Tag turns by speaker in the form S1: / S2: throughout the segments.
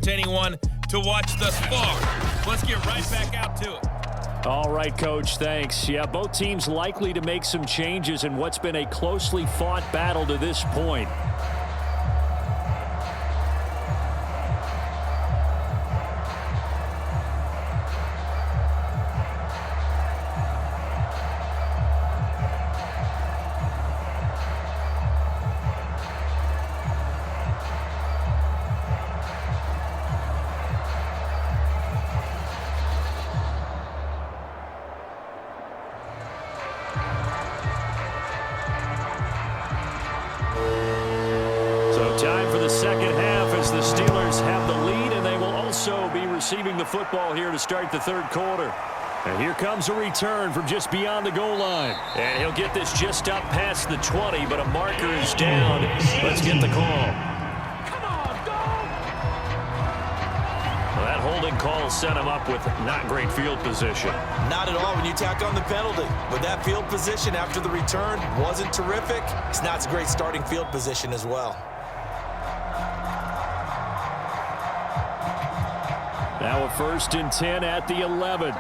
S1: entertaining one to watch thus far. Let's get right back out to it.
S2: All right, Coach, thanks. Yeah, both teams likely to make some changes in what's been a closely fought battle to this point. Time for the second half as the Steelers have the lead, and they will also be receiving the football here to start the third quarter. And here comes a return from just beyond the goal line. And he'll get this just up past the 20, but a marker is down. Let's get the call.
S3: Come on, go!
S2: Well, that holding call set him up with not great field position.
S4: Not at all when you tack on the penalty. But that field position after the return wasn't terrific. It's not a great starting field position as well.
S2: Now a 1st and 10 at the 11.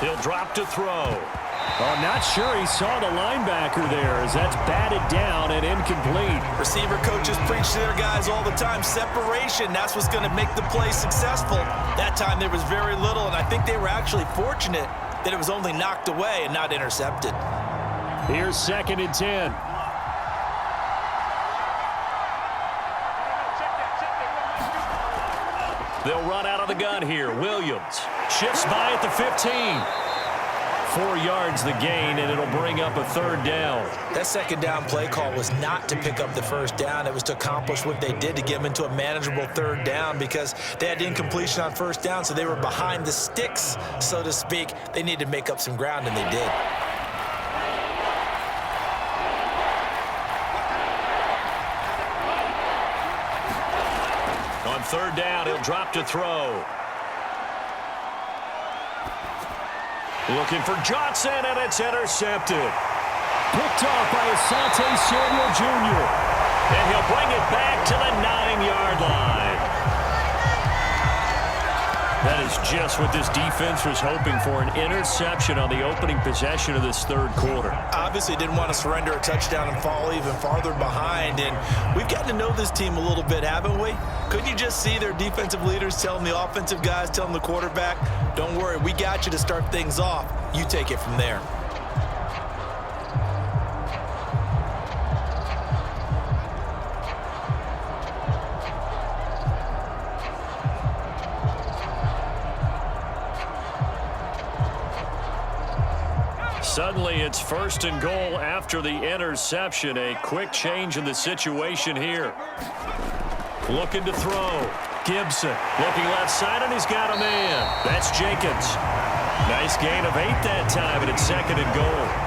S2: He'll drop to throw. Oh, not sure he saw the linebacker there as that's batted down and incomplete.
S4: Receiver coaches preach to their guys all the time. Separation, that's what's going to make the play successful. That time there was very little, and I think they were actually fortunate that it was only knocked away and not intercepted.
S2: Here's 2nd and 10. They'll run out of the gun here. Williams shifts by at the 15. 4 yards the gain, and it'll bring up a 3rd down.
S4: That 2nd down play call was not to pick up the 1st down. It was to accomplish what they did to get them into a manageable 3rd down because they had incompletion on 1st down, so they were behind the sticks, so to speak. They needed to make up some ground, and they did.
S2: On 3rd down, he'll drop to throw. Looking for Johnson, and it's intercepted. Picked off by Asante Samuel Jr. And he'll bring it back to the 9-yard line. That is just what this defense was hoping for, an interception on the opening possession of this 3rd quarter.
S4: Obviously didn't want to surrender a touchdown and fall even farther behind, and we've gotten to know this team a little bit, haven't we? Couldn't you just see their defensive leaders telling the offensive guys, telling the quarterback, don't worry, we got you to start things off. You take it from there.
S2: Suddenly, it's 1st and goal after the interception. A quick change in the situation here. Looking to throw. Gibson looking left side, and he's got a man. That's Jenkins. Nice gain of 8 that time, and it's 2nd and goal.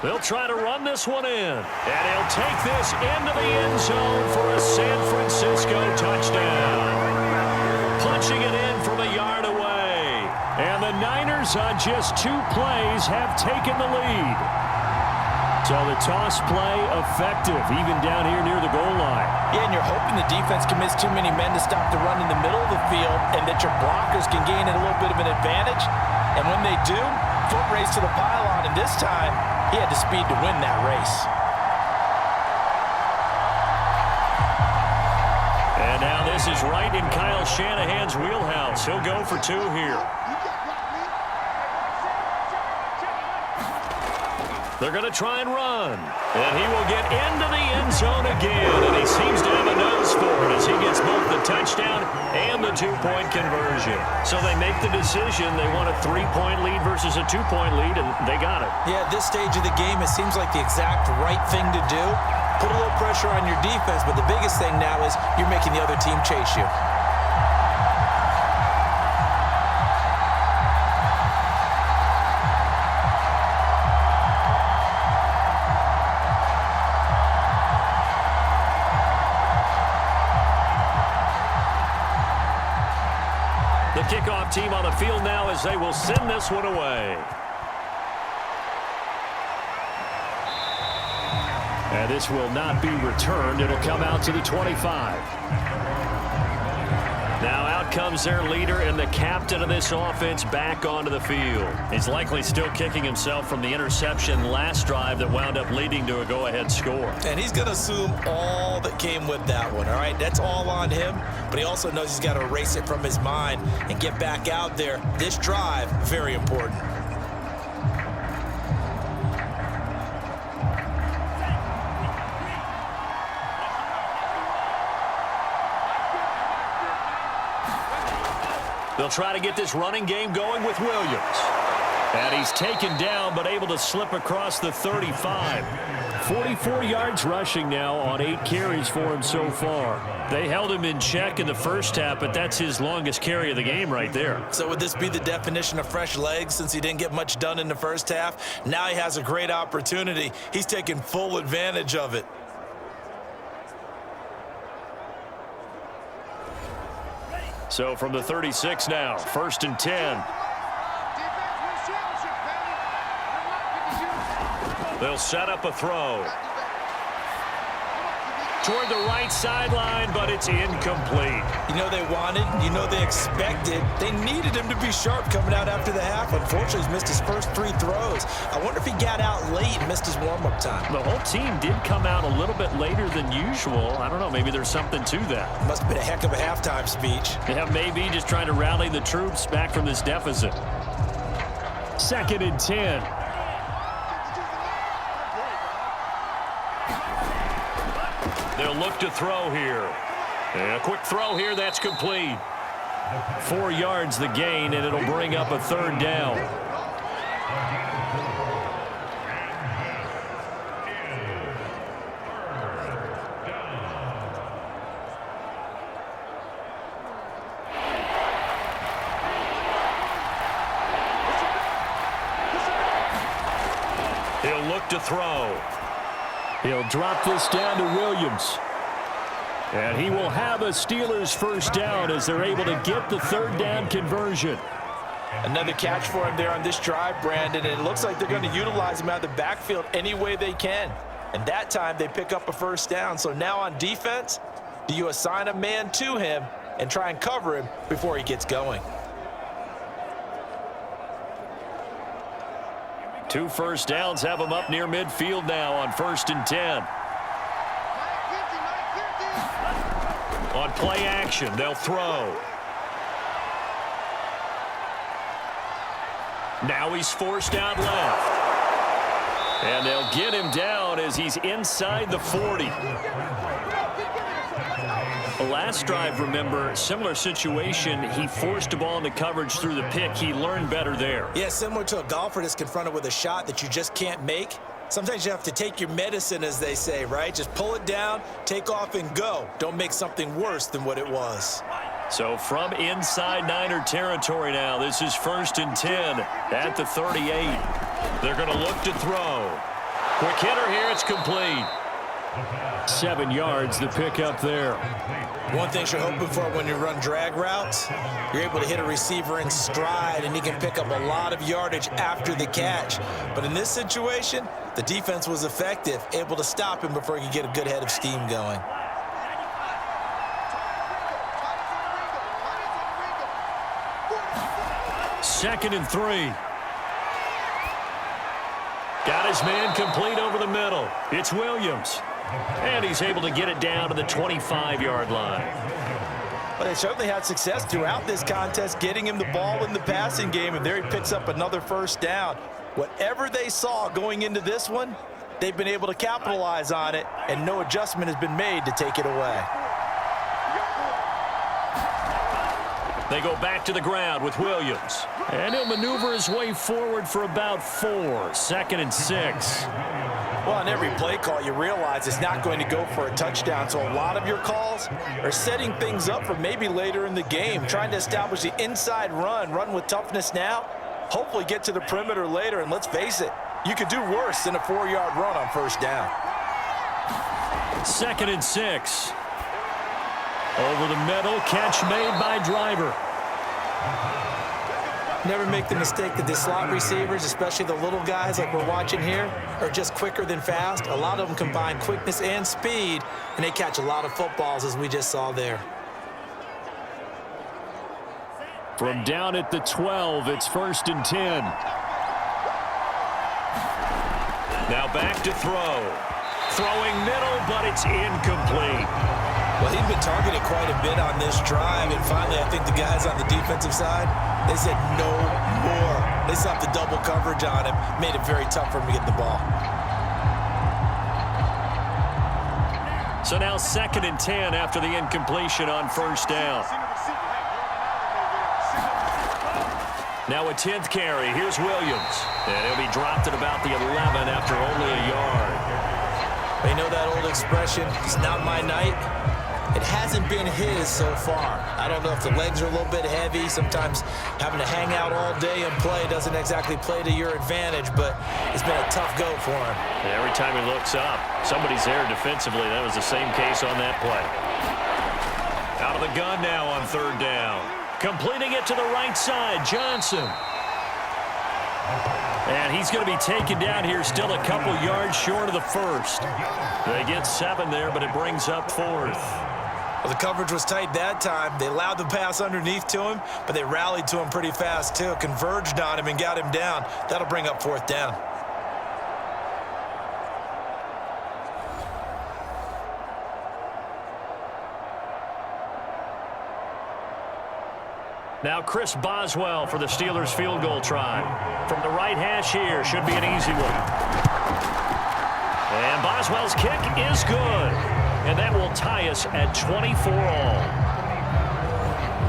S2: They'll try to run this one in. And he'll take this into the end zone for a San Francisco touchdown. Punching it in from a yard away. And the Niners on just 2 plays have taken the lead. So the toss play effective, even down here near the goal line.
S4: Yeah, and you're hoping the defense commits too many men to stop the run in the middle of the field and that your blockers can gain a little bit of an advantage. And when they do, foot race to the pylon, and this time, he had the speed to win that race.
S2: And now this is right in Kyle Shanahan's wheelhouse. He'll go for 2 here. They're going to try and run. And he will get into the end zone again. And he seems to have a nose for it as he gets both the touchdown and the 2-point conversion. So they make the decision. They want a 3-point lead versus a 2-point lead, and they got it.
S4: Yeah, at this stage of the game, it seems like the exact right thing to do. Put a little pressure on your defense, but the biggest thing now is you're making the other team chase you.
S2: kickoff team on the field now as they will send this one away. And this will not be returned. It'll come out to the 25. Now out comes their leader and the captain of this offense back onto the field. He's likely still kicking himself from the interception last drive that wound up leading to a go-ahead score.
S4: And he's going to assume all that came with that one, all right? That's all on him, but he also knows he's got to erase it from his mind and get back out there. This drive, very important.
S2: They'll try to get this running game going with Williams. And he's taken down but able to slip across the 35. 44 yards rushing now on 8 carries for him so far. They held him in check in the first half, but that's his longest carry of the game right there.
S4: So would this be the definition of fresh legs since he didn't get much done in the first half? Now he has a great opportunity. He's taking full advantage of it.
S2: So from the 36 now, 1st and 10. They'll set up a throw. Toward the right sideline, but it's incomplete.
S4: You know they wanted, you know they expected. They needed him to be sharp coming out after the half. Unfortunately, he's missed his first 3 throws. I wonder if he got out late and missed his warm-up time.
S2: The whole team did come out a little bit later than usual. I don't know, maybe there's something to that.
S4: Must have been a heck of a halftime speech.
S2: Yeah, maybe just trying to rally the troops back from this deficit. 2nd and 10. They'll look to throw here. And a quick throw here, that's complete. 4 yards the gain, and it'll bring up a 3rd down. He'll look to throw. He'll drop this down to Williams. And he will have a Steelers first down as they're able to get the 3rd down conversion.
S4: Another catch for him there on this drive, Brandon, and it looks like they're going to utilize him out of the backfield any way they can. And that time they pick up a first down. So now on defense, do you assign a man to him and try and cover him before he gets going?
S2: 2 first downs have him up near midfield now on 1st and 10. On play action, they'll throw. Now he's forced out left. And they'll get him down as he's inside the 40. The last drive, remember, similar situation. He forced a ball into coverage through the pick. He learned better there.
S4: Yeah, similar to a golfer that's confronted with a shot that you just can't make. Sometimes you have to take your medicine, as they say, right? Just pull it down, take off, and go. Don't make something worse than what it was.
S2: So from inside Niner territory now, this is 1st and 10 at the 38. They're going to look to throw. Quick hitter here, it's complete. 7 yards, the pickup there.
S4: One thing you're hoping for when you run drag routes, you're able to hit a receiver in stride, and he can pick up a lot of yardage after the catch. But in this situation, the defense was effective, able to stop him before he could get a good head of steam going.
S2: Second and 3. Got his man complete over the middle. It's Williams. And he's able to get it down to the 25-yard line.
S4: Well, they certainly had success throughout this contest, getting him the ball in the passing game, and there he picks up another first down. Whatever they saw going into this one, they've been able to capitalize on it, and no adjustment has been made to take it away.
S2: They go back to the ground with Williams. And he'll maneuver his way forward for about 4. 2nd and 6.
S4: Well, on every play call, you realize it's not going to go for a touchdown. So a lot of your calls are setting things up for maybe later in the game, trying to establish the inside run with toughness now, hopefully get to the perimeter later. And let's face it, you could do worse than a 4-yard run on first down.
S2: 2nd and 6. Over the middle, catch made by Driver.
S4: Never make the mistake that the slot receivers, especially the little guys like we're watching here, are just quicker than fast. A lot of them combine quickness and speed, and they catch a lot of footballs, as we just saw there.
S2: From down at the 12, it's 1st and 10. Now back to throw. Throwing middle, but it's incomplete.
S4: Well, he'd been targeted quite a bit on this drive, and finally I think the guys on the defensive side, they said no more. They stopped the double coverage on him, made it very tough for him to get the ball.
S2: So now 2nd and 10 after the incompletion on 1st down. Now a 10th carry. Here's Williams. And he'll be dropped at about the 11 after only a yard.
S4: They know that old expression, it's not my night. It hasn't been his so far. I don't know if the legs are a little bit heavy. Sometimes having to hang out all day and play doesn't exactly play to your advantage, but it's been a tough go for him.
S2: Every time he looks up, somebody's there defensively. That was the same case on that play. Out of the gun now on 3rd down. Completing it to the right side, Johnson. And he's going to be taken down here, still a couple yards short of the 1st. They get 7 there, but it brings up 4th.
S4: Well, the coverage was tight that time. They allowed the pass underneath to him, but they rallied to him pretty fast, too. Converged on him and got him down. That'll bring up 4th down.
S2: Now Chris Boswell for the Steelers field goal try. From the right hash here, should be an easy one. And Boswell's kick is good. And that will tie us at 24 all.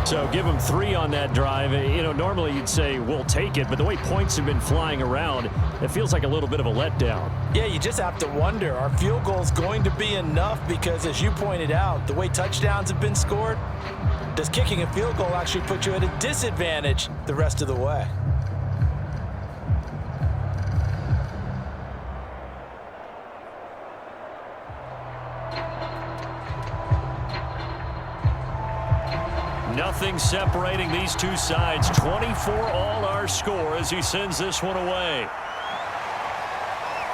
S2: So give him 3 on that drive. You know, normally you'd say we'll take it, but the way points have been flying around, it feels like a little bit of a letdown.
S4: Yeah, you just have to wonder, are field goals going to be enough? Because as you pointed out, the way touchdowns have been scored, does kicking a field goal actually put you at a disadvantage the rest of the way?
S2: Nothing separating these two sides. 24 all our score as he sends this one away.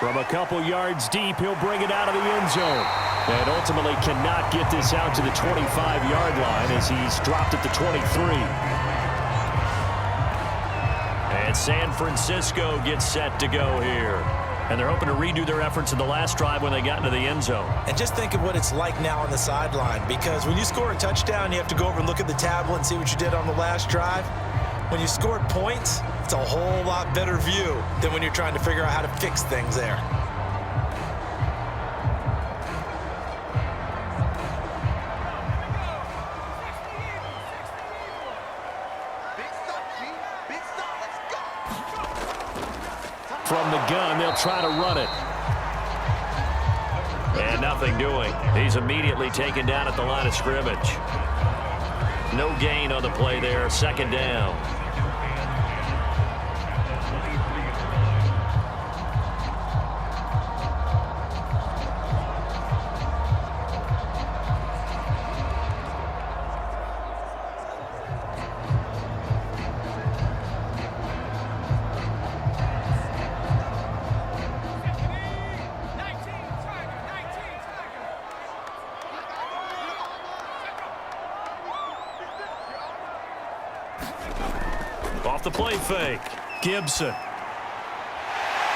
S2: From a couple yards deep, he'll bring it out of the end zone. And ultimately cannot get this out to the 25-yard line as he's dropped at the 23. And San Francisco gets set to go here. And they're hoping to redo their efforts in the last drive when they got into the end zone.
S4: And just think of what it's like now on the sideline, because when you score a touchdown, you have to go over and look at the tablet and see what you did on the last drive. When you scored points, it's a whole lot better view than when you're trying to figure out how to fix things there.
S2: From the gun, they'll try to run it. And nothing doing. He's immediately taken down at the line of scrimmage. No gain on the play there. 2nd down. Off the play fake. Gibson.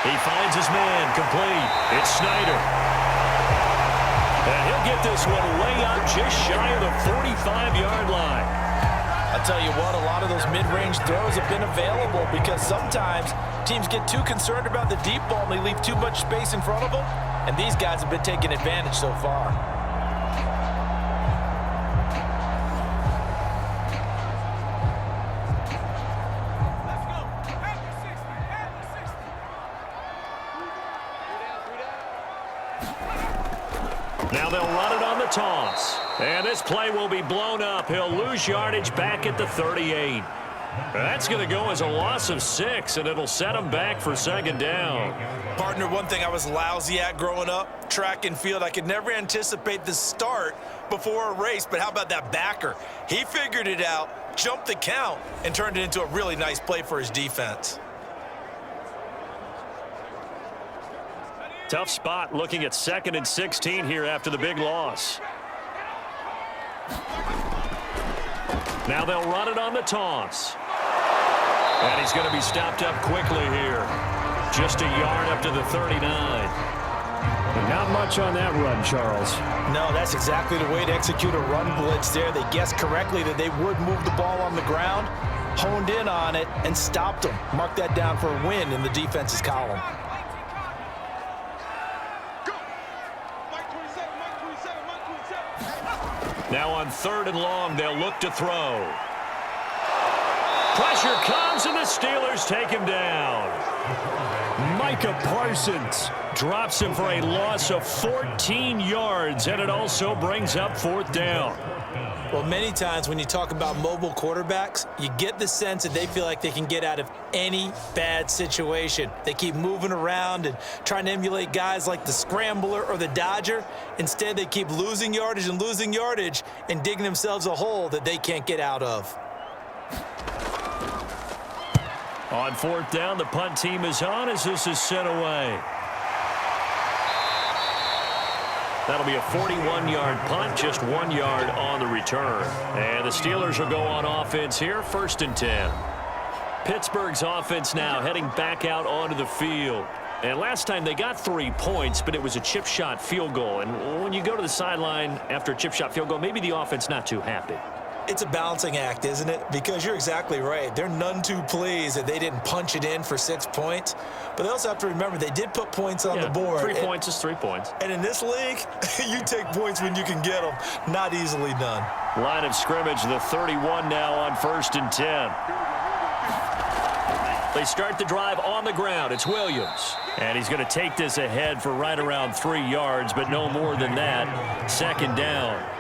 S2: He finds his man. Complete. It's Snyder. And he'll get this one way up just shy of the 45-yard line.
S4: I'll tell you what, a lot of those mid-range throws have been available because sometimes teams get too concerned about the deep ball and they leave too much space in front of them. And these guys have been taking advantage so far.
S2: Now they'll run it on the toss. And this play will be blown up. He'll lose yardage back at the 38. That's going to go as a loss of 6, and it'll set him back for 2nd down.
S4: Partner, one thing I was lousy at growing up, track and field, I could never anticipate the start before a race, but how about that backer? He figured it out, jumped the count and turned it into a really nice play for his defense.
S2: Tough spot looking at 2nd and 16 here after the big loss. Now they'll run it on the toss. And he's going to be stopped up quickly here. Just a yard up to the 39.
S3: Not much on that run, Charles.
S4: No, that's exactly the way to execute a run blitz there. They guessed correctly that they would move the ball on the ground, honed in on it, and stopped them. Mark that down for a win in the defense's column.
S2: Now on 3rd and long, they'll look to throw. Pressure comes, and the Steelers take him down.
S3: Micah Parsons
S2: Drops him for a loss of 14 yards, and it also brings up 4th down.
S4: Well, many times when you talk about mobile quarterbacks, you get the sense that they feel like they can get out of any bad situation. They keep moving around and trying to emulate guys like the Scrambler or the Dodger. Instead, they keep losing yardage and digging themselves a hole that they can't get out of.
S2: On 4th down, the punt team is on as this is sent away. That'll be a 41-yard punt, just 1 yard on the return. And the Steelers will go on offense here, 1st and 10. Pittsburgh's offense now heading back out onto the field. And last time they got 3 points, but it was a chip shot field goal. And when you go to the sideline after a chip shot field goal, maybe the offense not too happy.
S4: It's a balancing act, isn't it? Because you're exactly right. They're none too pleased that they didn't punch it in for 6 points. But they also have to remember they did put points on the board.
S2: 3 points is 3 points.
S4: And in this league, you take points when you can get them. Not easily done.
S2: Line of scrimmage, the 31 now on 1st and 10. They start the drive on the ground. It's Williams. And he's going to take this ahead for right around 3 yards, but no more than that. 2nd down.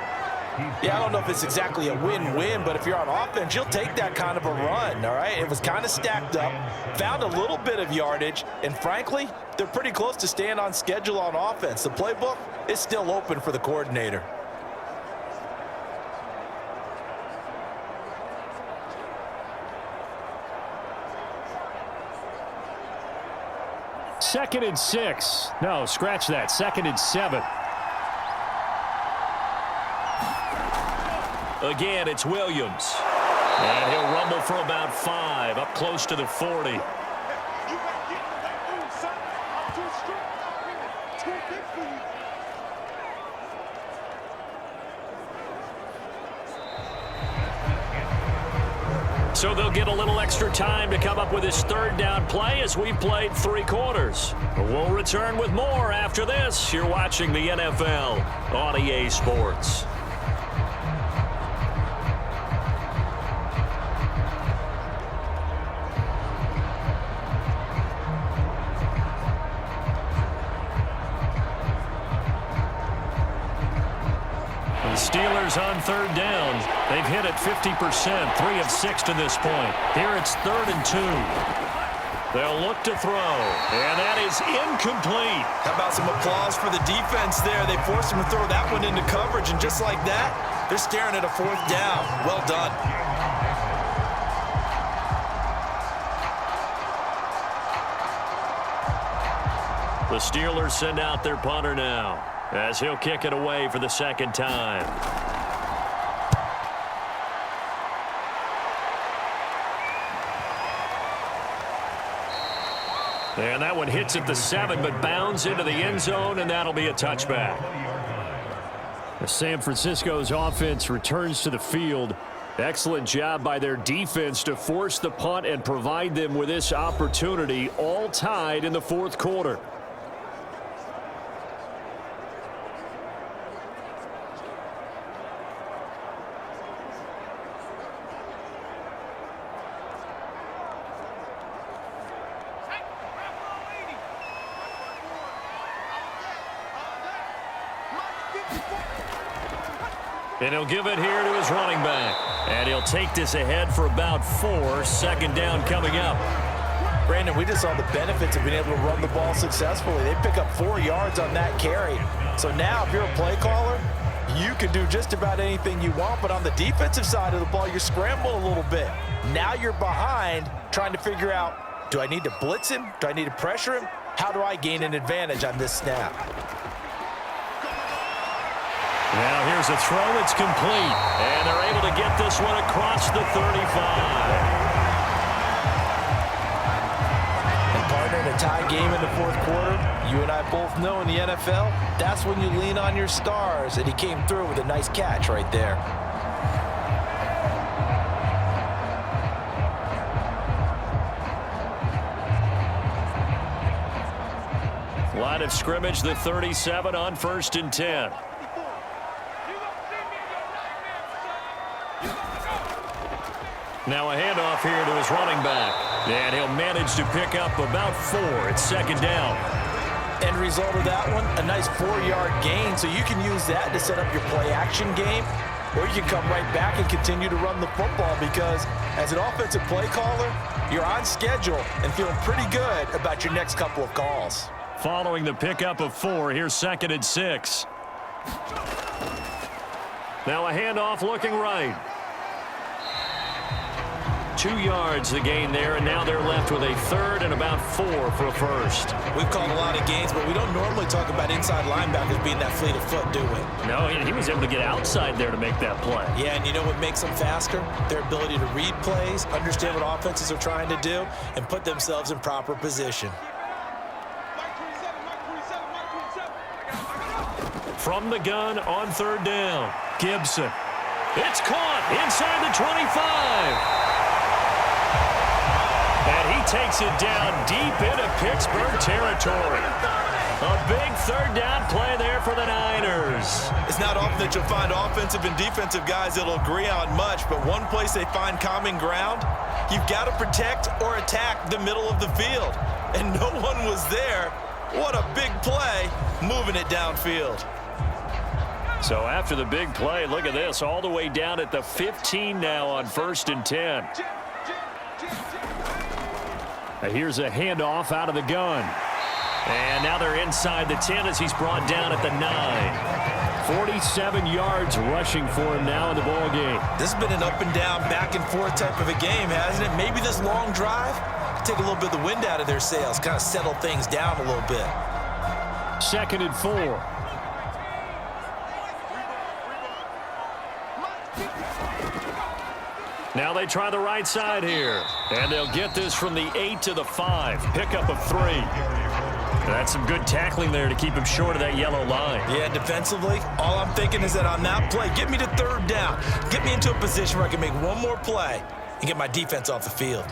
S4: Yeah, I don't know if it's exactly a win-win, but if you're on offense, you'll take that kind of a run, all right? It was kind of stacked up, found a little bit of yardage, and frankly, they're pretty close to staying on schedule on offense. The playbook is still open for the coordinator.
S3: Second and 6. No, scratch that. 2nd and 7.
S2: Again, it's Williams. And he'll rumble for about 5, up close to the 40. So they'll get a little extra time to come up with his 3rd down play as we've played 3 quarters. We'll return with more after this. You're watching the NFL on EA Sports. Steelers on 3rd down. They've hit it 50%, 3 of 6 to this point. Here it's 3rd and 2. They'll look to throw, and that is incomplete.
S4: How about some applause for the defense there? They forced him to throw that one into coverage, and just like that, they're staring at a 4th down. Well done.
S2: The Steelers send out their punter now, as he'll kick it away for the 2nd time. And that one hits at the 7, but bounds into the end zone, and that'll be a touchback.
S3: San Francisco's offense returns to the field. Excellent job by their defense to force the punt and provide them with this opportunity, all tied in the 4th quarter.
S2: And he'll give it here to his running back. And he'll take this ahead for about 4. 2nd down coming up.
S4: Brandon, we just saw the benefits of being able to run the ball successfully. They pick up 4 yards on that carry. So now if you're a play caller, You can do just about anything you want, but on the defensive side of the ball, you're scrambling a little bit. Now you're behind, trying to figure out, do I need to blitz him? Do I need to pressure him? How do I gain an advantage on this snap?
S2: Now here's a throw. It's complete. And they're able to get this one across the 35.
S4: Partner, in a tie game in the fourth quarter, you and I both know in the NFL, that's when you lean on your stars, and he came through with a nice catch right there.
S2: Line of scrimmage, the 37 on 1st and 10. Now a handoff here to his running back. And he'll manage to pick up about 4. It's 2nd down.
S4: End result of that one, a nice 4-yard gain. So you can use that to set up your play-action game, or you can come right back and continue to run the football because as an offensive play caller, you're on schedule and feeling pretty good about your next couple of calls.
S2: Following the pickup of 4, here's 2nd and 6. Now a handoff looking right. 2 yards the gain there, and now they're left with a 3rd and about 4 for a first.
S4: We've called a lot of gains, but we don't normally talk about inside linebackers being that fleet of foot, do we?
S2: No, he was able to get outside there to make that play.
S4: Yeah, and you know what makes them faster? Their ability to read plays, understand what offenses are trying to do, and put themselves in proper position.
S2: From the gun on 3rd down, Gibson. It's caught inside the 25. And he takes it down deep into Pittsburgh territory. A big 3rd down play there for the Niners.
S4: It's not often that you'll find offensive and defensive guys that'll agree on much, but one place they find common ground, you've got to protect or attack the middle of the field. And no one was there. What a big play, moving it downfield.
S2: So after the big play, look at this, all the way down at the 15 now on 1st and 10. Here's a handoff out of the gun. And now they're inside the 10 as he's brought down at the 9. 47 yards rushing for him now in the ball game.
S4: This has been an up and down, back and forth type of a game, hasn't it? Maybe this long drive take a little bit of the wind out of their sails, kind of settle things down a little bit.
S2: 2nd and 4. Now they try the right side here. And they'll get this from the 8 to the 5. Pickup of 3. That's some good tackling there to keep him short of that yellow line.
S4: Yeah, defensively, all I'm thinking is that on that play, get me to 3rd down. Get me into a position where I can make one more play and get my defense off the field.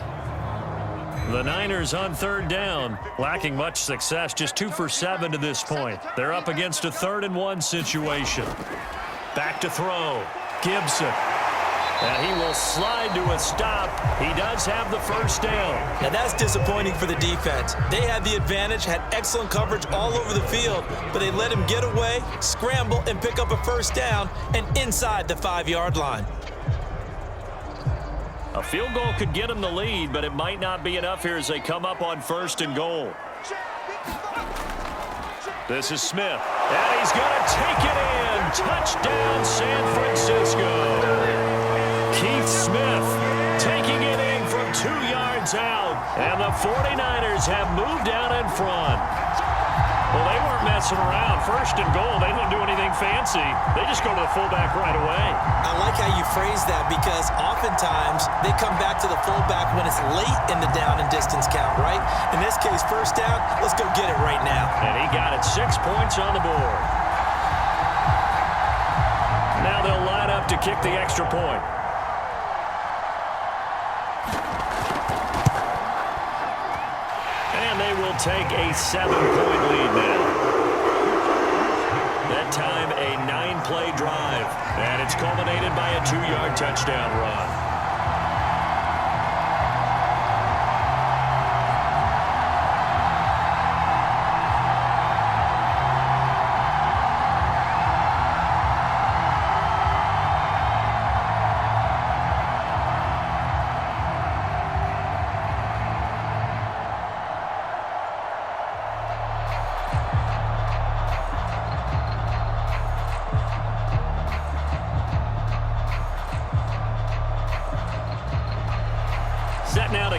S2: The Niners on 3rd down, lacking much success, just 2 for 7 to this point. They're up against a 3rd and 1 situation. Back to throw. Gibson. And he will slide to a stop. He does have the 1st down.
S4: Now that's disappointing for the defense. They had the advantage, had excellent coverage all over the field, but they let him get away, scramble, and pick up a 1st down and inside the 5-yard line.
S2: A field goal could get him the lead, but it might not be enough here as they come up on 1st and goal. This is Smith, and he's going to take it in. Touchdown, San Francisco. Keith Smith taking it in from 2 yards out, and the 49ers have moved out in front. Well, they weren't messing around. 1st and goal, they don't do anything fancy. They just go to the fullback right away.
S4: I like how you phrase that because oftentimes they come back to the fullback when it's late in the down and distance count, right? In this case, 1st down, let's go get it right now.
S2: And he got it, 6 points on the board. Now they'll line up to kick the extra point. And they will take a 7-point lead now. That time a 9-play drive. And it's culminated by a 2-yard touchdown run.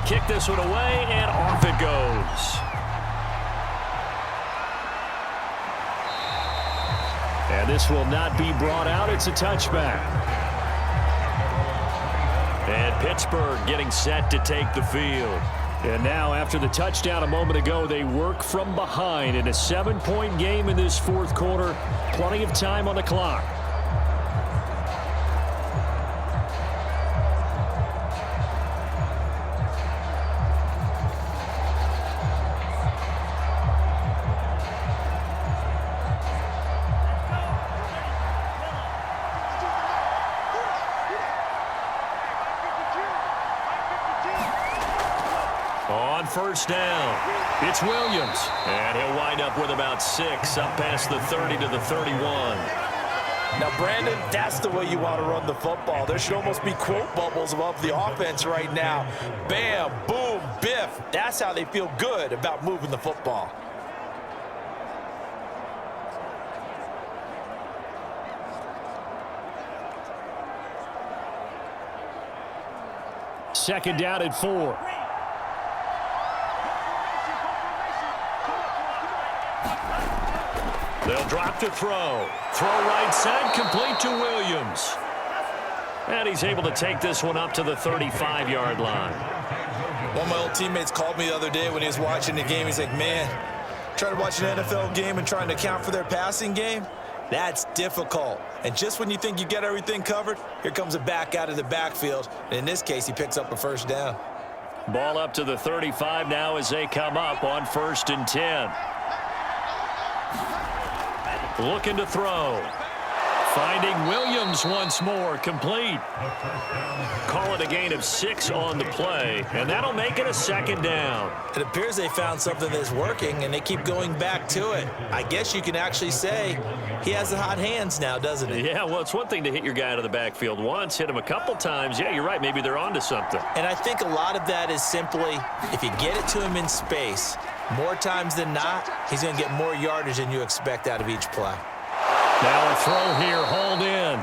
S2: kick this one away, and off it goes. And this will not be brought out. It's a touchback. And Pittsburgh getting set to take the field. And now, after the touchdown a moment ago, they work from behind in a 7-point game in this fourth quarter. Plenty of time on the clock. On first down, it's Williams. And he'll wind up with about 6 up past the 30 to the 31.
S4: Now, Brandon, that's the way you want to run the football. There should almost be quote bubbles above the offense right now. Bam, boom, biff. That's how they feel good about moving the football.
S2: Second down at 4. They'll drop to throw. Throw right side, complete to Williams. And he's able to take this one up to the 35-yard line.
S4: One of my old teammates called me the other day when he was watching the game. He's like, man, trying to watch an NFL game and trying to account for their passing game, that's difficult. And just when you think you get everything covered, here comes a back out of the backfield. And in this case, he picks up a first down.
S2: Ball up to the 35 now as they come up on 1st and 10. Looking to throw. Finding Williams once more, complete. Call it a gain of 6 on the play, and that'll make it a second down.
S4: It appears they found something that's working, and they keep going back to it. I guess you can actually say he has the hot hands now, doesn't he?
S2: Yeah, well, it's one thing to hit your guy out of the backfield once, hit him a couple times. Yeah, you're right. Maybe they're onto something.
S4: And I think a lot of that is simply if you get it to him in space, more times than not, he's going to get more yardage than you expect out of each play.
S2: Now a throw here, hauled in.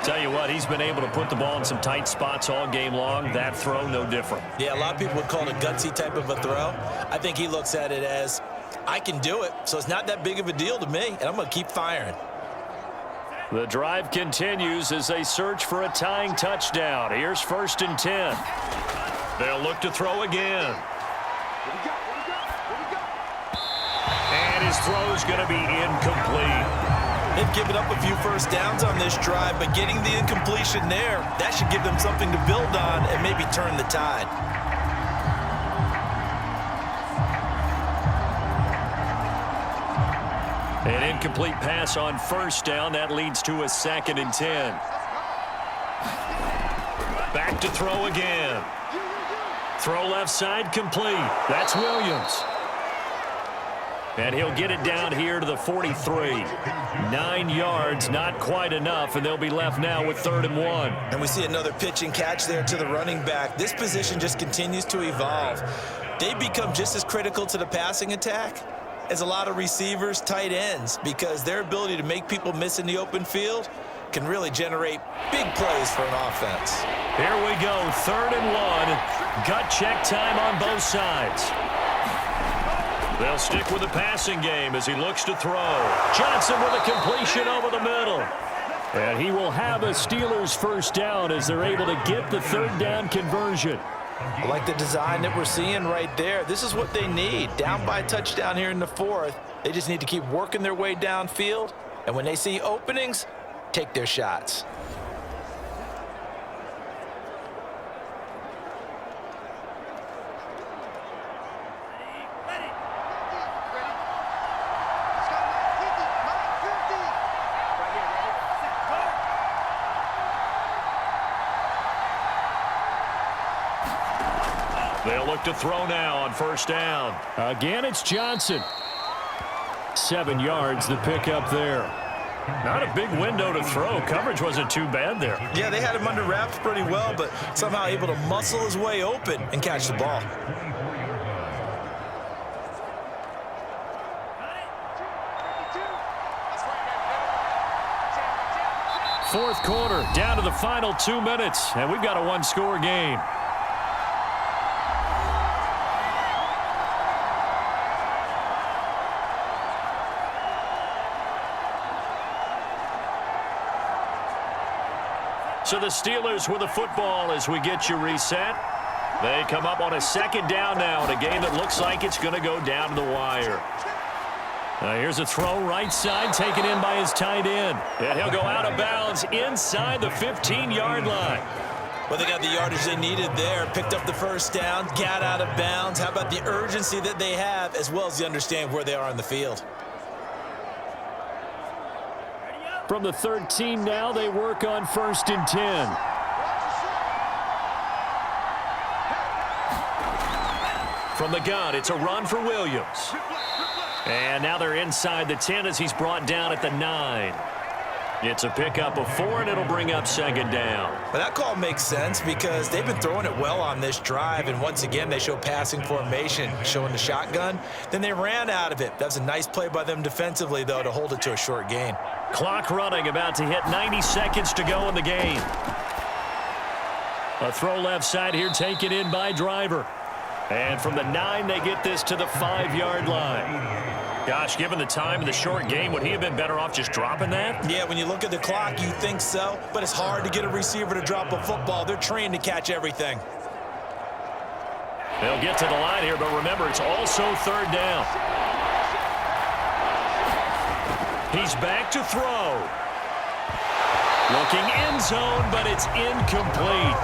S2: Tell you what, he's been able to put the ball in some tight spots all game long. That throw, no different.
S4: Yeah, a lot of people would call it a gutsy type of a throw. I think he looks at it as, I can do it, so it's not that big of a deal to me, and I'm going to keep firing.
S2: The drive continues as they search for a tying touchdown. Here's 1st and 10. They'll look to throw again. And his throw's going to be incomplete.
S4: They've given up a few first downs on this drive, but getting the incompletion there, that should give them something to build on and maybe turn the tide.
S2: An incomplete pass on first down. That leads to a 2nd and 10. Back to throw again. Throw left side, complete. That's Williams. And he'll get it down here to the 43. 9 yards, not quite enough, and they'll be left now with 3rd and 1.
S4: And we see another pitch and catch there to the running back. This position just continues to evolve. They become just as critical to the passing attack as a lot of receivers, tight ends, because their ability to make people miss in the open field can really generate big plays for an offense.
S2: Here we go, 3rd and 1. Gut check time on both sides. They'll stick with the passing game as he looks to throw. Johnson with a completion over the middle. And he will have a Steelers first down as they're able to get the 3rd down conversion.
S4: I like the design that we're seeing right there. This is what they need. Down by a touchdown here in the 4th. They just need to keep working their way downfield. And when they see openings, take their shots.
S2: They'll look to throw now on first down. Again, it's Johnson. 7 yards, the pickup there. Not a big window to throw. Coverage wasn't too bad there.
S4: Yeah, they had him under wraps pretty well, but somehow able to muscle his way open and catch the ball.
S2: Fourth quarter, down to the final 2 minutes, and we've got a one-score game. So the Steelers with the football as we get you reset. They come up on a second down now in a game that looks like it's going to go down to the wire. Here's a throw right side taken in by his tight end. And he'll go out of bounds inside the 15-yard line.
S4: Well, they got the yardage they needed there. Picked up the first down, got out of bounds. How about the urgency that they have as well as the understand where they are on the field?
S3: From the 13 now, they work on 1st and 10.
S2: From the gun, it's a run for Williams. And now they're inside the 10 as he's brought down at the 9. It's a pickup of 4, and it'll bring up second down.
S4: Well, that call makes sense because they've been throwing it well on this drive, and once again, they show passing formation, showing the shotgun. Then they ran out of it. That was a nice play by them defensively, though, to hold it to a short gain.
S2: Clock running, about to hit 90 seconds to go in the game. A throw left side here taken in by Driver. And from the 9, they get this to the 5-yard line. Gosh, given the time of the short game, would he have been better off just dropping that?
S4: Yeah, when you look at the clock, you think so, but it's hard to get a receiver to drop a football. They're trained to catch everything.
S2: They'll get to the line here, but remember, it's also 3rd down. He's back to throw. Looking end zone, but it's incomplete.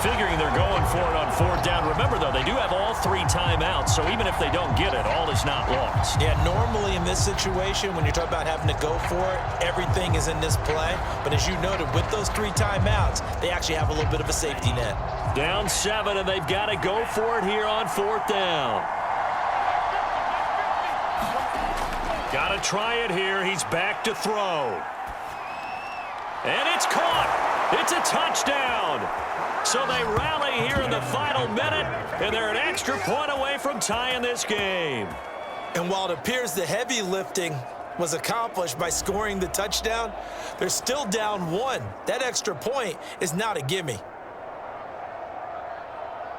S2: Figuring they're going for it on 4th down. Remember, though, they do have all 3 timeouts, so even if they don't get it, all is not lost.
S4: Yeah, normally in this situation, when you're talking about having to go for it, everything is in this play. But as you noted, with those 3 timeouts, they actually have a little bit of a safety net.
S2: Down 7, and they've got to go for it here on 4th down. Got to try it here. He's back to throw. And it's caught. It's a touchdown. So they rally here in the final minute, and they're an extra point away from tying this game.
S4: And while it appears the heavy lifting was accomplished by scoring the touchdown, they're still down 1. That extra point is not a gimme.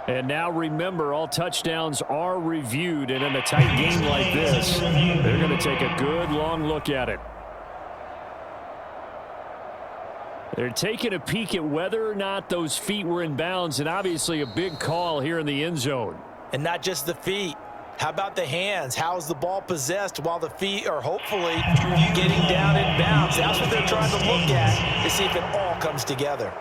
S3: And now remember, all touchdowns are reviewed, and in a tight game like this, they're going to take a good long look at it. They're taking a peek at whether or not those feet were in bounds, and obviously a big call here in the end zone.
S4: And not just the feet. How about the hands? How is the ball possessed while the feet are hopefully getting down in bounds? That's what they're trying to look at to see if it all comes together.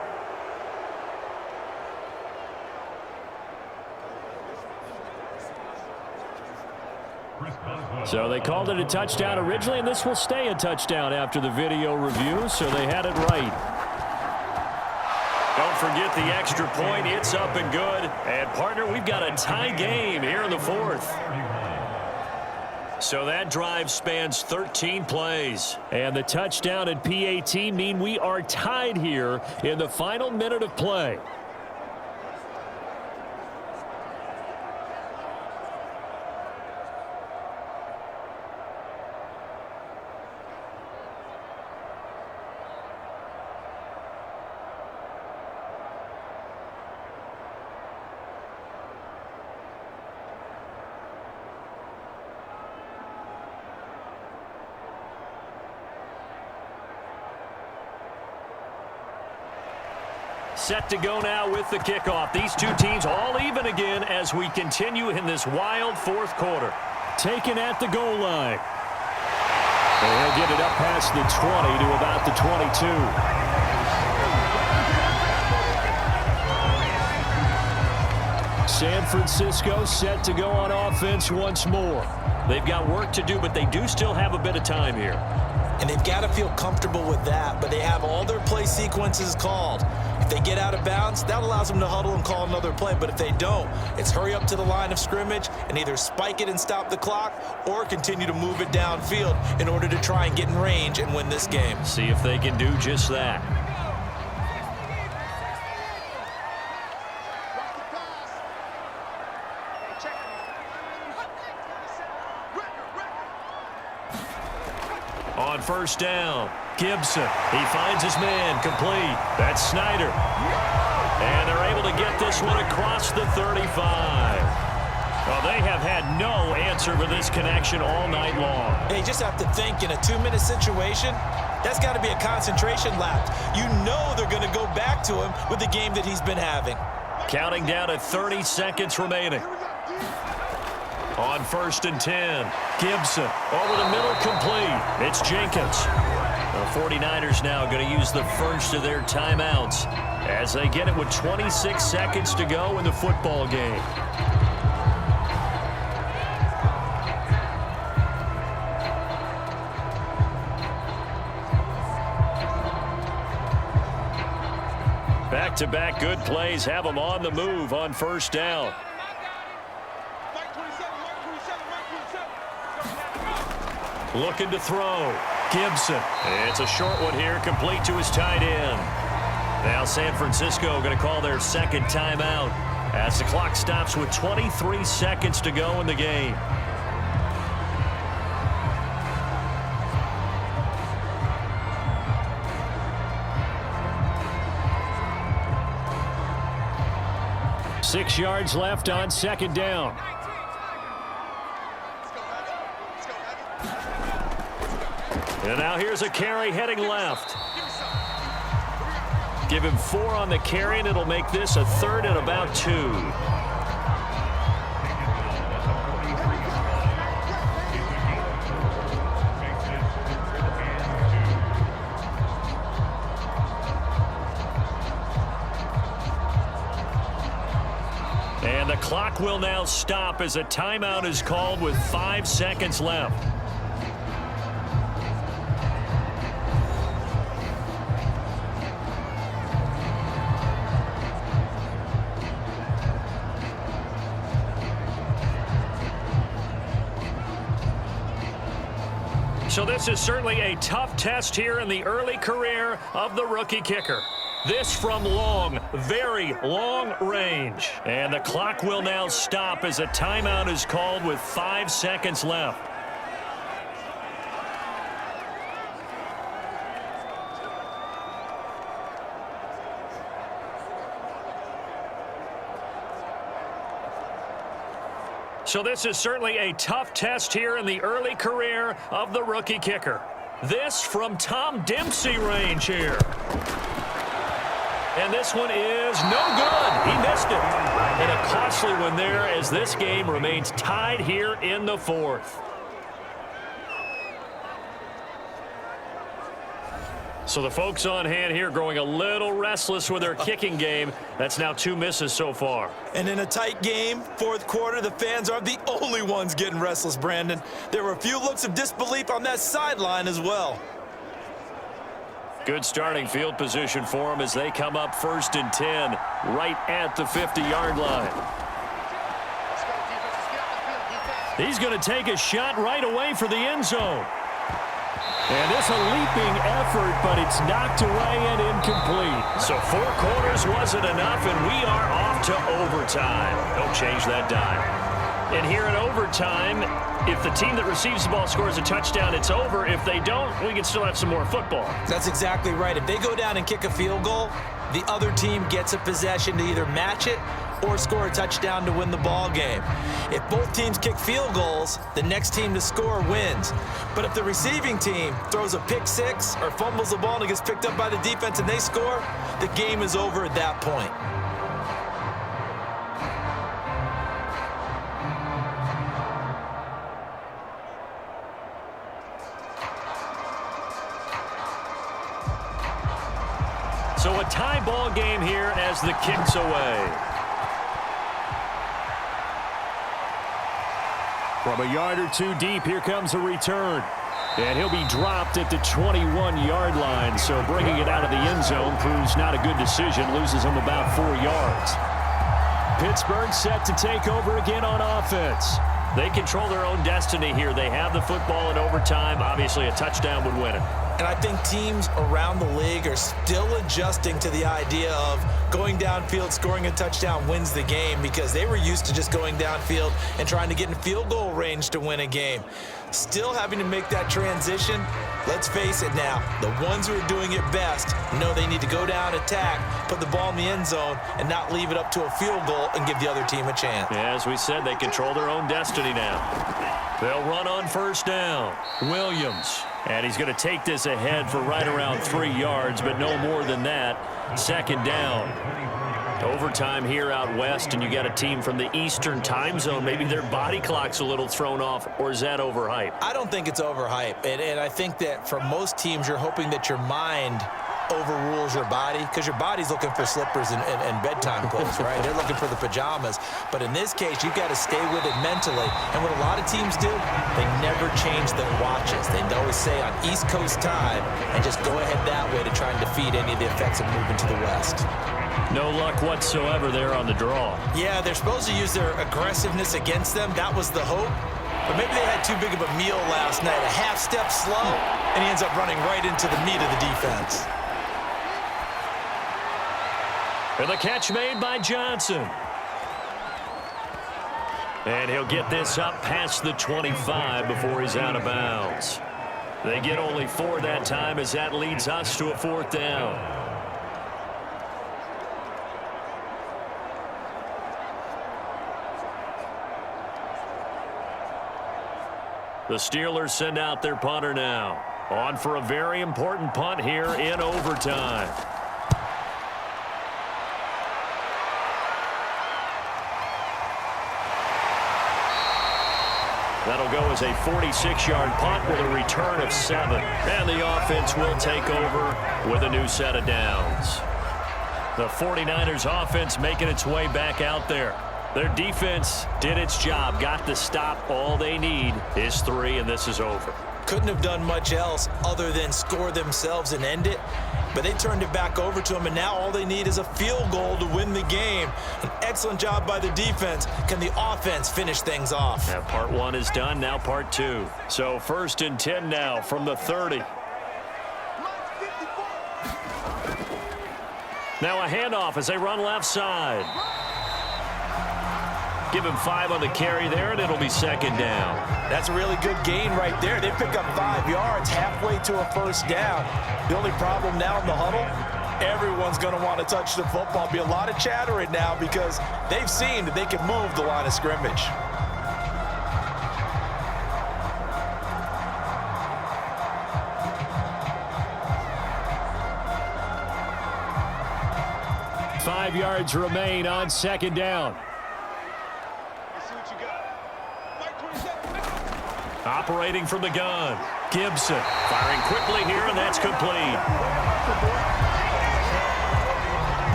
S3: So they called it a touchdown originally, and this will stay a touchdown after the video review, so they had it right.
S2: Don't forget the extra point. It's up and good. And, partner, we've got a tie game here in the 4th. So that drive spans 13 plays.
S3: And the touchdown and PAT mean we are tied here in the final minute of play.
S2: Set to go now with the kickoff. These two teams all even again as we continue in this wild 4th quarter.
S3: Taken at the goal line. And he'll get it up past the 20 to about the 22. San Francisco set to go on offense once more.
S2: They've got work to do, but they do still have a bit of time here.
S4: And they've got to feel comfortable with that, but they have all their play sequences called. If they get out of bounds, that allows them to huddle and call another play. But if they don't, it's hurry up to the line of scrimmage and either spike it and stop the clock or continue to move it downfield in order to try and get in range and win this game.
S2: See if they can do just that. On 1st down, Gibson. He finds his man complete. That's Snyder. And they're able to get this one across the 35. Well, they have had no answer for this connection all night long.
S4: Hey, you just have to think in a 2-minute situation, that's got to be a concentration lapse. You know they're going to go back to him with the game that he's been having.
S2: Counting down to 30 seconds remaining. On 1st and 10, Gibson over the middle, complete. It's Jenkins. The 49ers now going to use the first of their timeouts as they get it with 26 seconds to go in the football game. Back-to-back good plays have them on the move on 1st down. Looking to throw. Gibson. It's a short one here, complete to his tight end. Now San Francisco going to call their second timeout as the clock stops with 23 seconds to go in the game. Six yards left on 2nd down. And now here's a carry heading left. Give him 4 on the carry, and it'll make this a 3rd and about 2. And the clock will now stop as a timeout is called with 5 seconds left. So this is certainly a tough test here in the early career of the rookie kicker. This from long, very long range. And the clock will now stop as a timeout is called with 5 seconds left. So this is certainly a tough test here in the early career of the rookie kicker. This from Tom Dempsey range here. And this one is no good. He missed it. And a costly one there as this game remains tied here in the 4th. So the folks on hand here growing a little restless with their kicking game. That's now 2 misses so far.
S4: And in a tight game, 4th quarter, the fans are the only ones getting restless, Brandon. There were a few looks of disbelief on that sideline as well.
S2: Good starting field position for them as they come up 1st and 10 right at the 50-yard line. He's going to take a shot right away for the end zone. And this a leaping effort, but it's knocked away and incomplete. So 4 quarters wasn't enough, and we are off to overtime. Don't change that dime. And here in overtime, if the team that receives the ball scores a touchdown, it's over. If they don't, we can still have some more football.
S4: That's exactly right. If they go down and kick a field goal, the other team gets a possession to either match it or score a touchdown to win the ball game. If both teams kick field goals, the next team to score wins. But if the receiving team throws a pick 6 or fumbles the ball and it gets picked up by the defense and they score, the game is over at that point.
S2: So a tie ball game here as the kick's away. From a yard or 2 deep, here comes a return. And he'll be dropped at the 21-yard line. So bringing it out of the end zone proves not a good decision. Loses him about 4 yards. Pittsburgh set to take over again on offense. They control their own destiny here. They have the football in overtime. Obviously, a touchdown would win it.
S4: And I think teams around the league are still adjusting to the idea of going downfield, scoring a touchdown wins the game, because they were used to just going downfield and trying to get in field goal range to win a game. Still having to make that transition. Let's face it now, the ones who are doing it best know they need to go down, attack, put the ball in the end zone, and not leave it up to a field goal and give the other team a chance.
S2: Yeah, as we said, they control their own destiny now. They'll run on first down. Williams. And he's going to take this ahead for right around 3 yards, but no more than that. Second down. Overtime here out west, and you got a team from the Eastern time zone. Maybe their body clock's a little thrown off, or is that overhyped?
S4: I don't think it's overhyped, and I think that for most teams, you're hoping that your mind overrules your body, because your body's looking for slippers and bedtime clothes, right? They're looking for the pajamas. But in this case, you've got to stay with it mentally. And what a lot of teams do, they never change their watches. They always say on East Coast time and just go ahead that way to try and defeat any of the effects of moving to the West.
S2: No luck whatsoever there on the draw.
S4: Yeah, they're supposed to use their aggressiveness against them. That was the hope. But maybe they had too big of a meal last night. A half step slow, and he ends up running right into the meat of the defense.
S2: And the catch made by Johnson. And he'll get this up past the 25 before he's out of bounds. They get only 4 that time, as that leads us to a 4th down. The Steelers send out their punter now. On for a very important punt here in overtime. That'll go as a 46-yard punt with a return of 7. And the offense will take over with a new set of downs. The 49ers offense making its way back out there. Their defense did its job, got the stop. All they need is 3, and this is over.
S4: Couldn't have done much else other than score themselves and end it. But they turned it back over to them, and now all they need is a field goal to win the game. An excellent job by the defense. Can the offense finish things off?
S2: Yeah, part 1 is done, now part 2. So 1st and 10 now from the 30. Now a handoff as they run left side. Give him 5 on the carry there, and it'll be 2nd down.
S4: That's a really good gain right there. They pick up 5 yards halfway to a 1st down. The only problem now in the huddle, everyone's going to want to touch the football. Be a lot of chatter right now because they've seen that they can move the line of scrimmage.
S2: Five yards remain on 2nd down. Operating from the gun. Gibson firing quickly here, and that's complete.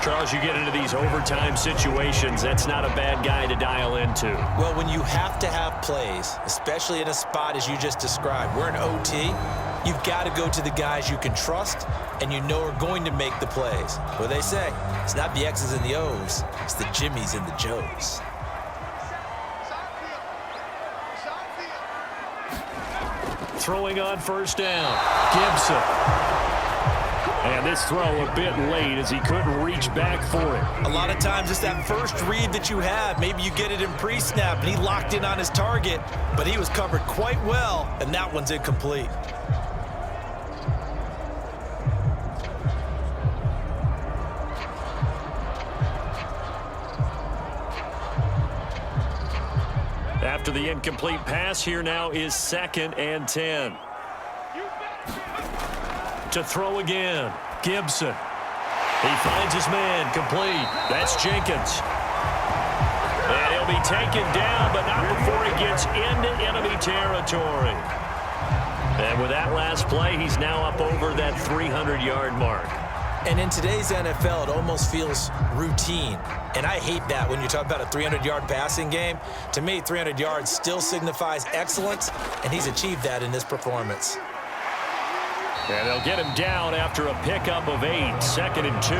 S2: Charles, you get into these overtime situations, that's not a bad guy to dial into.
S4: Well, when you have to have plays, especially in a spot as you just described, we're in OT, you've got to go to the guys you can trust and you know are going to make the plays. What they say, it's not the X's and the O's, it's the Jimmies and the Joes.
S2: Throwing on 1st down. Gibson. And this throw a bit late as he couldn't reach back for it.
S4: A lot of times it's that first read that you have. Maybe you get it in pre-snap and he locked in on his target, but he was covered quite well, and that one's incomplete.
S2: After the incomplete pass, here now is 2nd and 10. To throw again, Gibson. He finds his man, complete. That's Jenkins. And he'll be taken down, but not before he gets into enemy territory. And with that last play, he's now up over that 300-yard mark.
S4: And in today's NFL, it almost feels routine. And I hate that when you talk about a 300-yard passing game. To me, 300 yards still signifies excellence, and he's achieved that in this performance.
S2: And they'll get him down after a pickup of 8, 2nd and 2.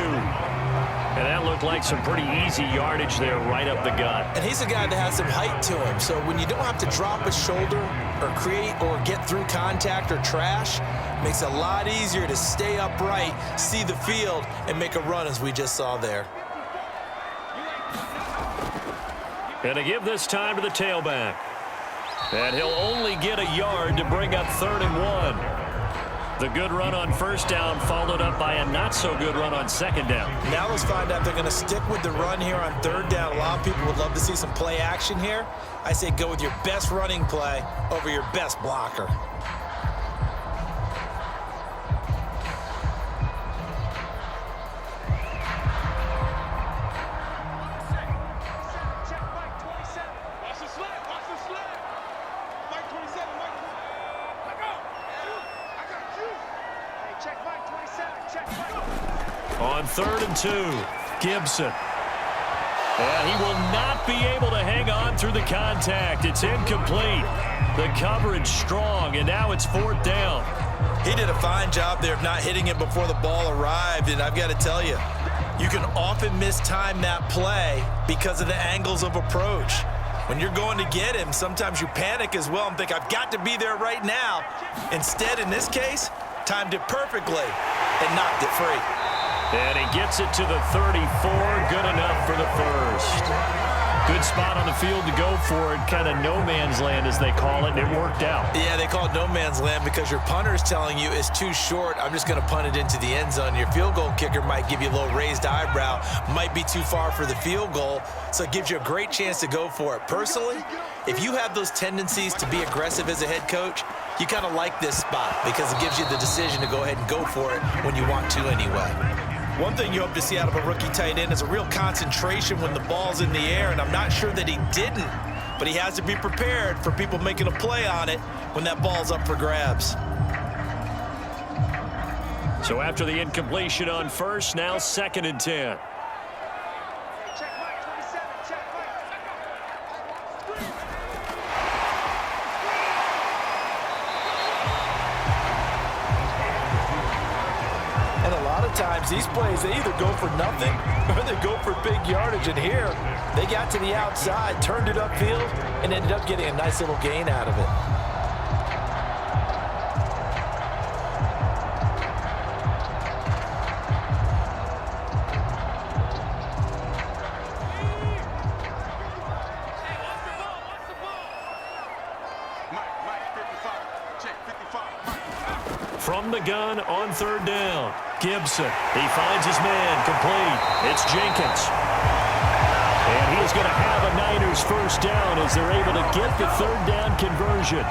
S3: And that looked like some pretty easy yardage there right up the gut.
S4: And he's a guy that has some height to him, so when you don't have to drop a shoulder or create or get through contact or trash, makes it a lot easier to stay upright, see the field, and make a run as we just saw there.
S3: And to give this time to the tailback. And he'll only get a yard to bring up 3rd and 1. The good run on first down followed up by a not-so-good run on second down.
S4: Now let's find out if they're going to stick with the run here on 3rd down. A lot of people would love to see some play action here. I say go with your best running play over your best blocker.
S3: On 3rd and 2, Gibson. And he will not be able to hang on through the contact. It's incomplete. The coverage strong, and now it's 4th down.
S4: He did a fine job there of not hitting it before the ball arrived, and I've got to tell you, you can often mistime that play because of the angles of approach. When you're going to get him, sometimes you panic as well and think, I've got to be there right now. Instead, in this case, timed it perfectly and knocked it free.
S3: And he gets it to the 34, good enough for the first. Good spot on the field to go for it, kind of no man's land as they call it, and it worked out.
S4: Yeah, they call it no man's land because your punter's telling you it's too short. I'm just going to punt it into the end zone. Your field goal kicker might give you a little raised eyebrow, might be too far for the field goal, so it gives you a great chance to go for it. Personally, if you have those tendencies to be aggressive as a head coach, you kind of like this spot because it gives you the decision to go ahead and go for it when you want to anyway. One thing you hope to see out of a rookie tight end is a real concentration when the ball's in the air, and I'm not sure that he didn't, but he has to be prepared for people making a play on it when that ball's up for grabs.
S3: So after the incompletion on first, now 2nd and 10.
S4: Times these plays, they either go for nothing or they go for big yardage, and here they got to the outside, turned it upfield, and ended up getting a nice little gain out of it.
S3: From the gun on 3rd down, Gibson. He finds his man, complete. It's Jenkins. And he is going to have a Niners first down as they're able to get the 3rd down conversion.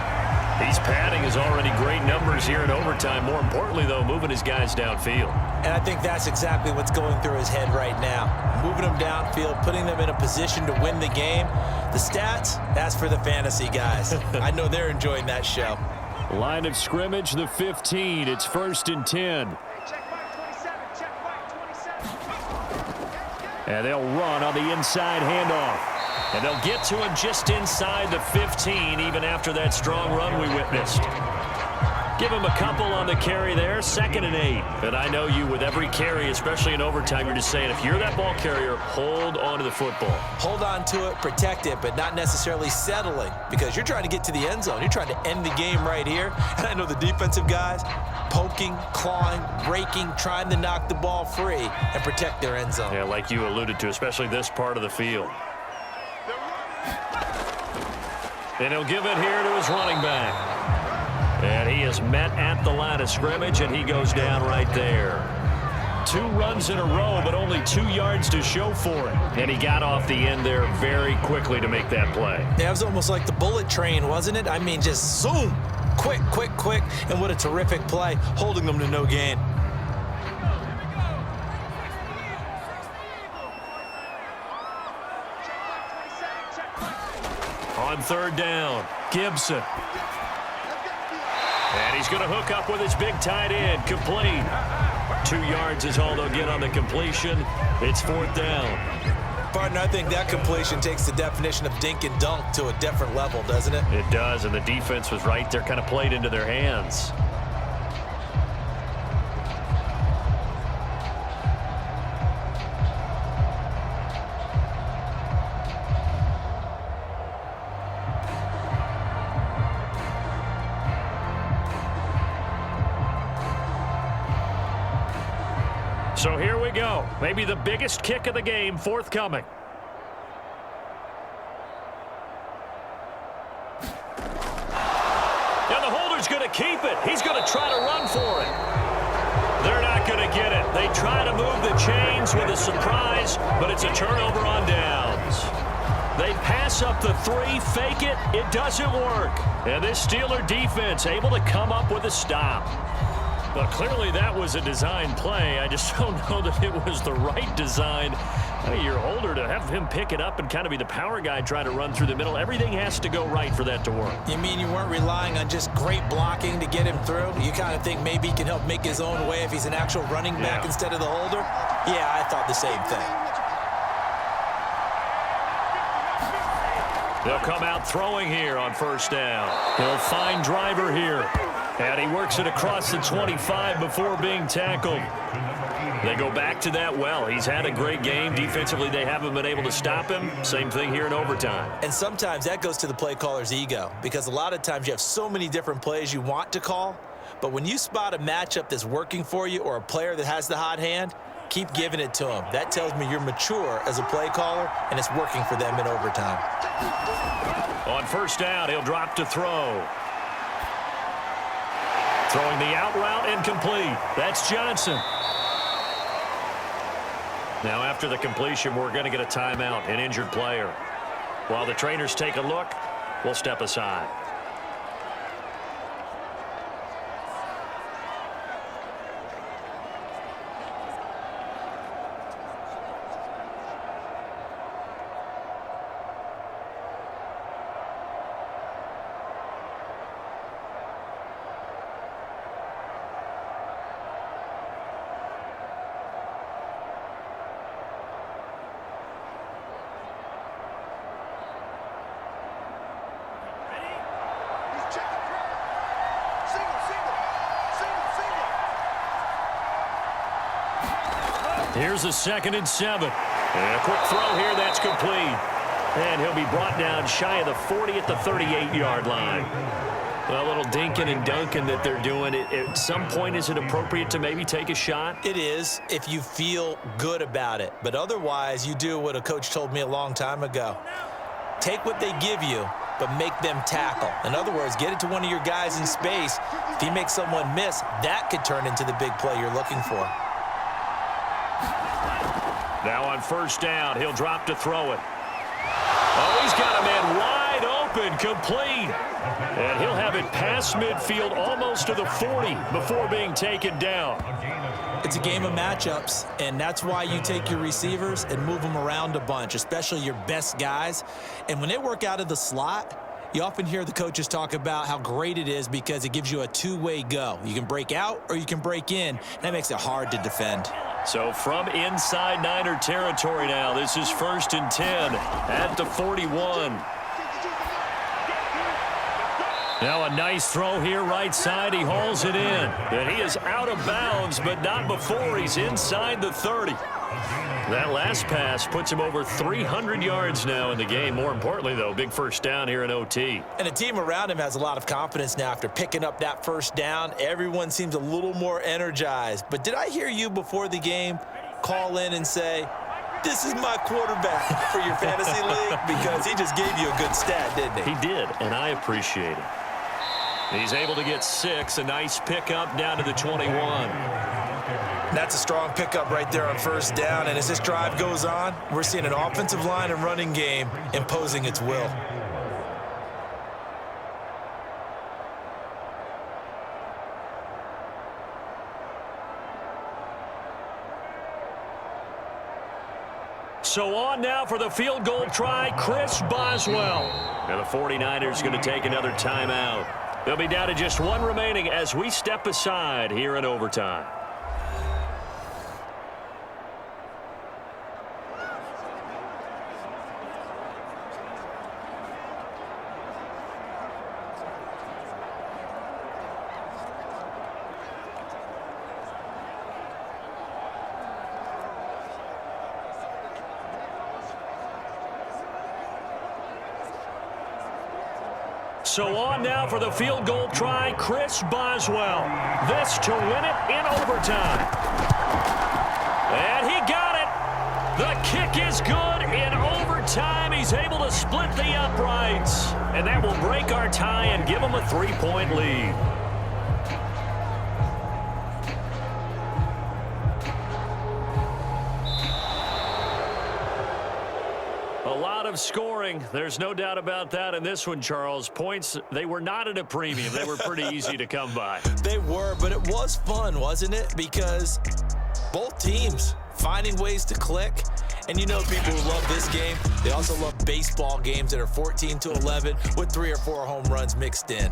S3: He's padding his already great numbers here in overtime. More importantly, though, moving his guys downfield.
S4: And I think that's exactly what's going through his head right now. Moving them downfield, putting them in a position to win the game. The stats, that's for the fantasy guys. I know they're enjoying that show.
S3: Line of scrimmage, the 15. It's 1st and 10. And they'll run on the inside handoff. And they'll get to him just inside the 15, even after that strong run we witnessed. Give him a couple on the carry there, 2nd and 8. And I know you, with every carry, especially in overtime, you're just saying, if you're that ball carrier, hold on to the football.
S4: Hold on to it, protect it, but not necessarily settling, because you're trying to get to the end zone. You're trying to end the game right here. And I know the defensive guys poking, clawing, raking, trying to knock the ball free and protect their end zone.
S3: Yeah, like you alluded to, especially this part of the field. And he'll give it here to his running back. And he is met at the line of scrimmage, and he goes down right there. 2 runs in a row, but only 2 yards to show for it. And he got off the end there very quickly to make that play.
S4: Yeah, it was almost like the bullet train, wasn't it? I mean, just zoom, quick, quick, quick, and what a terrific play, holding them to no gain.
S3: On 3rd down, Gibson. And he's going to hook up with his big tight end, complete. 2 yards is all they'll get on the completion. It's 4th down.
S4: Partner, I think that completion takes the definition of dink and dunk to a different level, doesn't it?
S3: It does, and the defense was right there, kind of played into their hands.
S2: So here we go. Maybe the biggest kick of the game forthcoming. And the holder's going to keep it. He's going to try to run for it. They're not going to get it. They try to move the chains with a surprise, but it's a turnover on downs. They pass up the three, fake it. It doesn't work. And this Steeler defense able to come up with a stop. Well, clearly that was a design play. I just don't know that it was the right design. A year older to have him pick it up and kind of be the power guy trying to run through the middle. Everything has to go right for that to work.
S4: You mean you weren't relying on just great blocking to get him through? You kind of think maybe he can help make his own way if he's an actual running back instead of the holder? Yeah, I thought the same thing.
S2: They'll come out throwing here on first down. He'll find Driver here. And he works it across the 25 before being tackled. They go back to that well. He's had a great game. Defensively, they haven't been able to stop him. Same thing here in overtime.
S4: And sometimes that goes to the play caller's ego, because a lot of times you have so many different plays you want to call, but when you spot a matchup that's working for you or a player that has the hot hand, keep giving it to him. That tells me you're mature as a play caller, and it's working for them in overtime.
S2: On first down, he'll drop to throw. Throwing the out route incomplete. That's Johnson. Now after the completion, we're going to get a timeout, an injured player. While the trainers take a look, we'll step aside. Here's a 2nd and 7. And a quick throw here, that's complete. And he'll be brought down shy of the 40 at the 38-yard line. Well, a little dinking and dunking that they're doing. At some point, is it appropriate to maybe take a shot?
S4: It is, if you feel good about it. But otherwise, you do what a coach told me a long time ago. Take what they give you, but make them tackle. In other words, get it to one of your guys in space. If he makes someone miss, that could turn into the big play you're looking for.
S2: Now on first down, he'll drop to throw it. Oh, he's got a man wide open, complete. And he'll have it past midfield almost to the 40 before being taken down.
S4: It's a game of matchups, and that's why you take your receivers and move them around a bunch, especially your best guys. And when they work out of the slot, you often hear the coaches talk about how great it is because it gives you a two-way go. You can break out or you can break in. That makes it hard to defend.
S2: So from inside Niner territory now, this is 1st and 10 at the 41. Now a nice throw here right side. He hauls it in. And he is out of bounds, but not before he's inside the 30. That last pass puts him over 300 yards now in the game. More importantly, though, big first down here in OT.
S4: And the team around him has a lot of confidence now after picking up that first down. Everyone seems a little more energized. But did I hear you before the game call in and say, this is my quarterback for your fantasy league? Because he just gave you a good stat, didn't he?
S2: He did, and I appreciate it. He's able to get 6, a nice pickup down to the 21.
S4: That's a strong pickup right there on first down. And as this drive goes on, we're seeing an offensive line and running game imposing its will.
S2: So on now for the field goal try, Chris Boswell. And the 49ers going to take another timeout. They'll be down to just one remaining as we step aside here in overtime. So on now for the field goal try, Chris Boswell. This to win it in overtime. And he got it. The kick is good. In overtime, he's able to split the uprights. And that will break our tie and give him a 3-point lead. A lot of scoring. There's no doubt about that in this one, Charles. Points, they were not at a premium. They were pretty easy to come by.
S4: They were, but it was fun, wasn't it? Because both teams finding ways to click. And you know people who love this game, they also love baseball games that are 14-11 with 3 or 4 home runs mixed in.